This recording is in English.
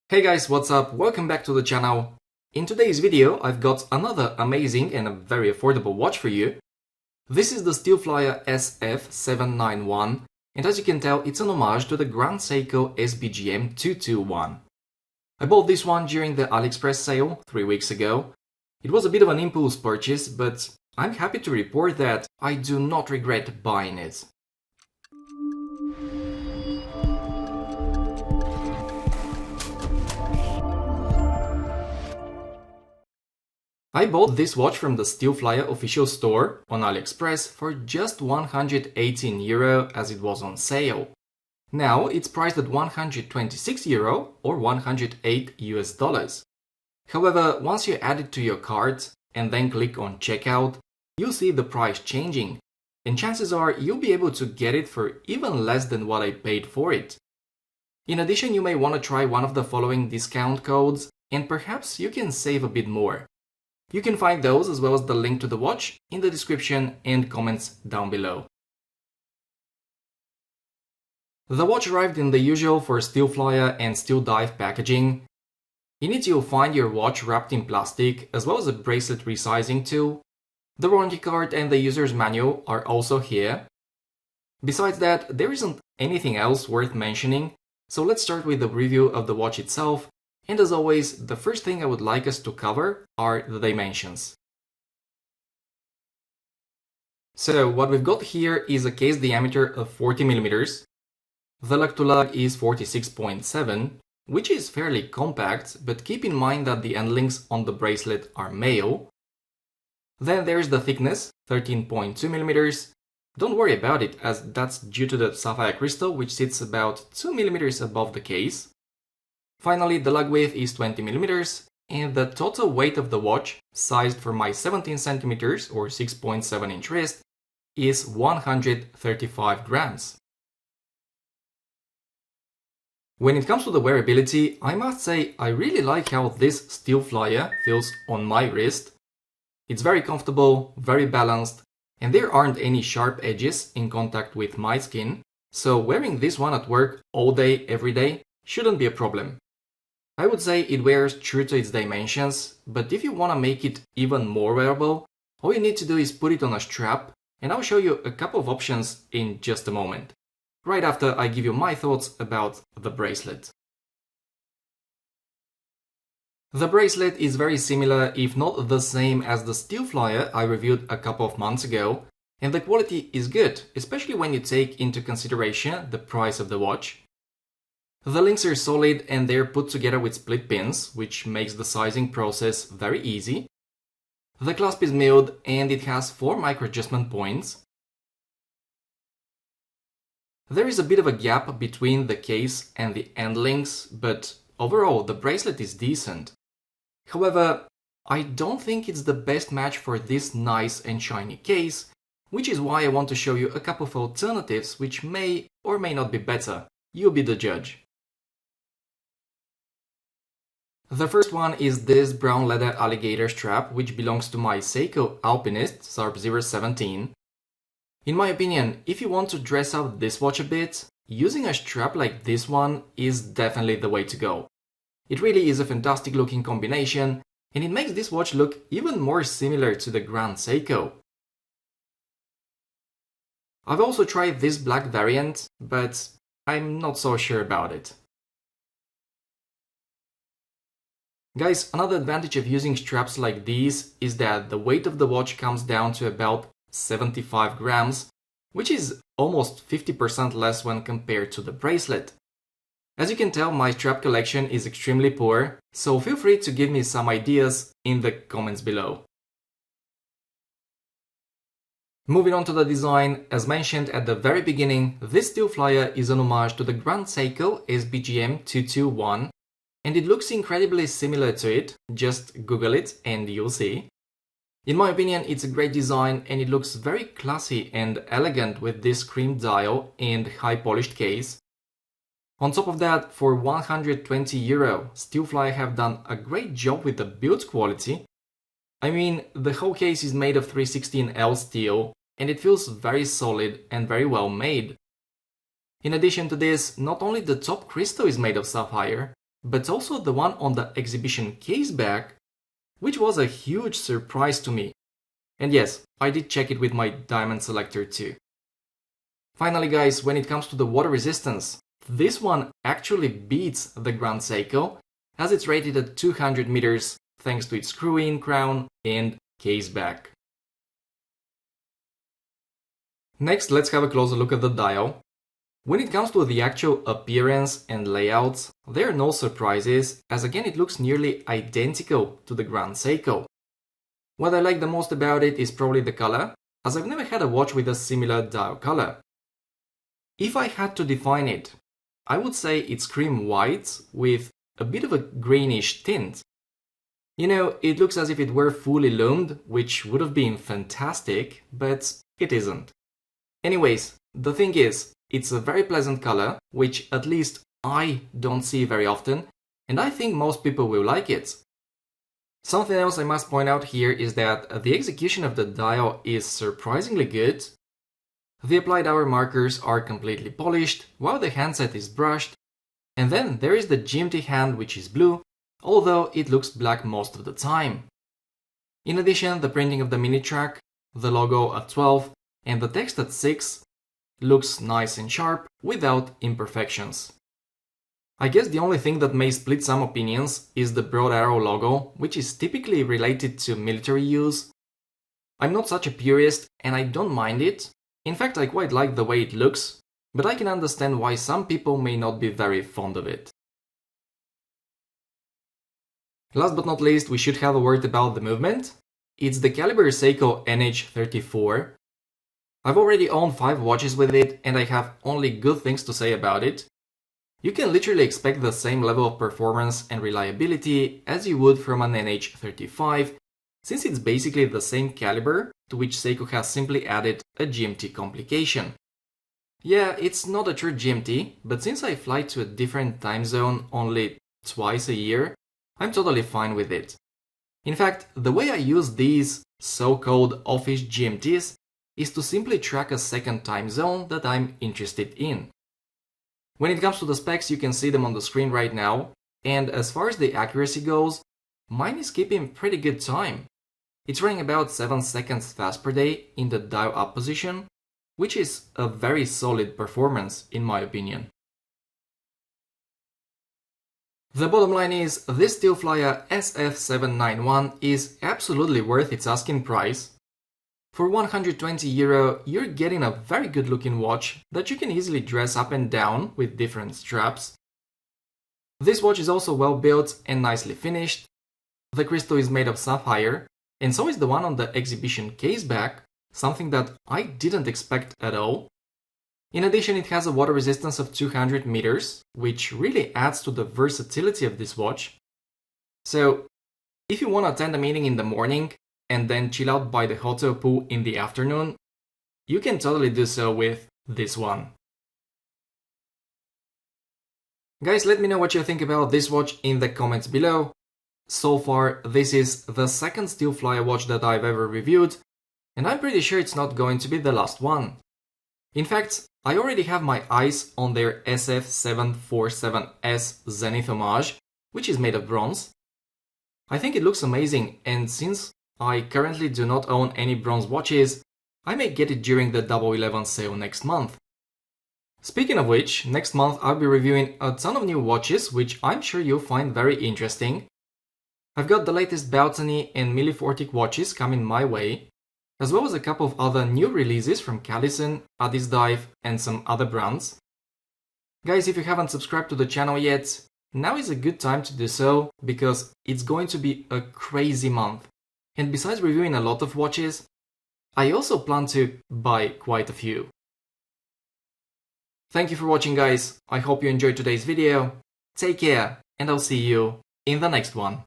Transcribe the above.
Hey guys, what's up? Welcome back to the channel. In today's video, I've got another amazing and a very affordable watch for you. This is the Steelflier SF791, and as you can tell, it's an homage to the Grand Seiko SBGM 221. I bought this one during the Aliexpress sale 3 weeks ago. It was a bit of an impulse purchase, but I'm happy to report that I do not regret buying it. I bought this watch from the Steelflier official store on Aliexpress for just €118 as it was on sale. Now it's priced at €126 or $108 US. However, once you add it to your cart and then click on checkout, you'll see the price changing, and chances are you'll be able to get it for even less than what I paid for it. In addition, you may want to try one of the following discount codes and perhaps you can save a bit more. You can find those as well as the link to the watch in the description and comments down below. The watch arrived in the usual for Steelflier and Steel Dive packaging. In it you'll find your watch wrapped in plastic as well as a bracelet resizing tool. The warranty card and the user's manual are also here. Besides that, there isn't anything else worth mentioning, so let's start with the review of the watch itself. And as always, the first thing I would like us to cover are the dimensions. So what we've got here is a case diameter of 40mm. The lug to lug is 46.7, which is fairly compact, but keep in mind that the end links on the bracelet are male. Then there's the thickness, 13.2mm. Don't worry about it, as that's due to the sapphire crystal, which sits about 2mm above the case. Finally, the lug width is 20mm, and the total weight of the watch, sized for my 17cm or 6.7 inch wrist, is 135 grams. When it comes to the wearability, I must say I really like how this Steelflier feels on my wrist. It's very comfortable, very balanced, and there aren't any sharp edges in contact with my skin, so wearing this one at work all day, every day shouldn't be a problem. I would say it wears true to its dimensions, but if you want to make it even more wearable, all you need to do is put it on a strap, and I'll show you a couple of options in just a moment, right after I give you my thoughts about the bracelet. The bracelet is very similar, if not the same, as the Steelflier I reviewed a couple of months ago, and the quality is good, especially when you take into consideration the price of the watch. The links are solid and they're put together with split pins, which makes the sizing process very easy. The clasp is milled and it has 4 micro adjustment points. There is a bit of a gap between the case and the end links, but overall the bracelet is decent. However, I don't think it's the best match for this nice and shiny case, which is why I want to show you a couple of alternatives which may or may not be better. You'll be the judge. The first one is this brown leather alligator strap, which belongs to my Seiko Alpinist Sharp 017. In my opinion, if you want to dress up this watch a bit, using a strap like this one is definitely the way to go. It really is a fantastic looking combination, and it makes this watch look even more similar to the Grand Seiko. I've also tried this black variant, but I'm not so sure about it. Guys, another advantage of using straps like these is that the weight of the watch comes down to about 75 grams, which is almost 50% less when compared to the bracelet. As you can tell, my strap collection is extremely poor, so feel free to give me some ideas in the comments below. Moving on to the design, as mentioned at the very beginning, this Steelflier is an homage to the Grand Seiko SBGM 221. And it looks incredibly similar to it, just Google it and you'll see. In my opinion, it's a great design and it looks very classy and elegant with this cream dial and high polished case. On top of that, for €120, Steelflier have done a great job with the build quality. I mean, the whole case is made of 316L steel and it feels very solid and very well made. In addition to this, not only the top crystal is made of sapphire, but also the one on the exhibition case back, which was a huge surprise to me. And yes, I did check it with my diamond selector too. Finally guys, when it comes to the water resistance, this one actually beats the Grand Seiko, as it's rated at 200 meters thanks to its screw-in crown and case back. Next, let's have a closer look at the dial. When it comes to the actual appearance and layouts, there are no surprises, as again it looks nearly identical to the Grand Seiko. What I like the most about it is probably the color, as I've never had a watch with a similar dial color. If I had to define it, I would say it's cream white with a bit of a greenish tint. You know, it looks as if it were fully lumed, which would have been fantastic, but it isn't. Anyways, the thing is, it's a very pleasant color, which at least I don't see very often, and I think most people will like it. Something else I must point out here is that the execution of the dial is surprisingly good. The applied hour markers are completely polished, while the handset is brushed, and then there is the GMT hand, which is blue, although it looks black most of the time. In addition, the printing of the mini track, the logo at 12 and the text at 6 looks nice and sharp without imperfections. I guess the only thing that may split some opinions is the broad arrow logo, which is typically related to military use. I'm not such a purist and I don't mind it. In fact, I quite like the way it looks, but I can understand why some people may not be very fond of it. Last but not least, we should have a word about the movement. It's the caliber Seiko NH34. I've already owned 5 watches with it and I have only good things to say about it. You can literally expect the same level of performance and reliability as you would from an NH35, since it's basically the same caliber, to which Seiko has simply added a GMT complication. Yeah, it's not a true GMT, but since I fly to a different time zone only twice a year, I'm totally fine with it. In fact, the way I use these so-called office GMTs is to simply track a second time zone that I'm interested in. When it comes to the specs, you can see them on the screen right now, and as far as the accuracy goes, mine is keeping pretty good time. It's running about 7 seconds fast per day in the dial up position, which is a very solid performance in my opinion. The bottom line is, this Steelflier SF791 is absolutely worth its asking price. For €120, you're getting a very good looking watch that you can easily dress up and down with different straps. This watch is also well built and nicely finished. The crystal is made of sapphire, and so is the one on the exhibition case back, something that I didn't expect at all. In addition, it has a water resistance of 200 meters, which really adds to the versatility of this watch. So, if you want to attend a meeting in the morning and then chill out by the hotel pool in the afternoon, you can totally do so with this one. Guys, let me know what you think about this watch in the comments below. So far, this is the second Steelflier watch that I've ever reviewed, and I'm pretty sure it's not going to be the last one. In fact, I already have my eyes on their SF747S Zenith homage, which is made of bronze. I think it looks amazing, and since I currently do not own any bronze watches, I may get it during the Double 11 sale next month. Speaking of which, next month I'll be reviewing a ton of new watches, which I'm sure you'll find very interesting. I've got the latest Bautany and Millifortic watches coming my way, as well as a couple of other new releases from Callison, Addis Dive and some other brands. Guys, if you haven't subscribed to the channel yet, now is a good time to do so, because it's going to be a crazy month. And besides reviewing a lot of watches, I also plan to buy quite a few. Thank you for watching, guys. I hope you enjoyed today's video. Take care, and I'll see you in the next one.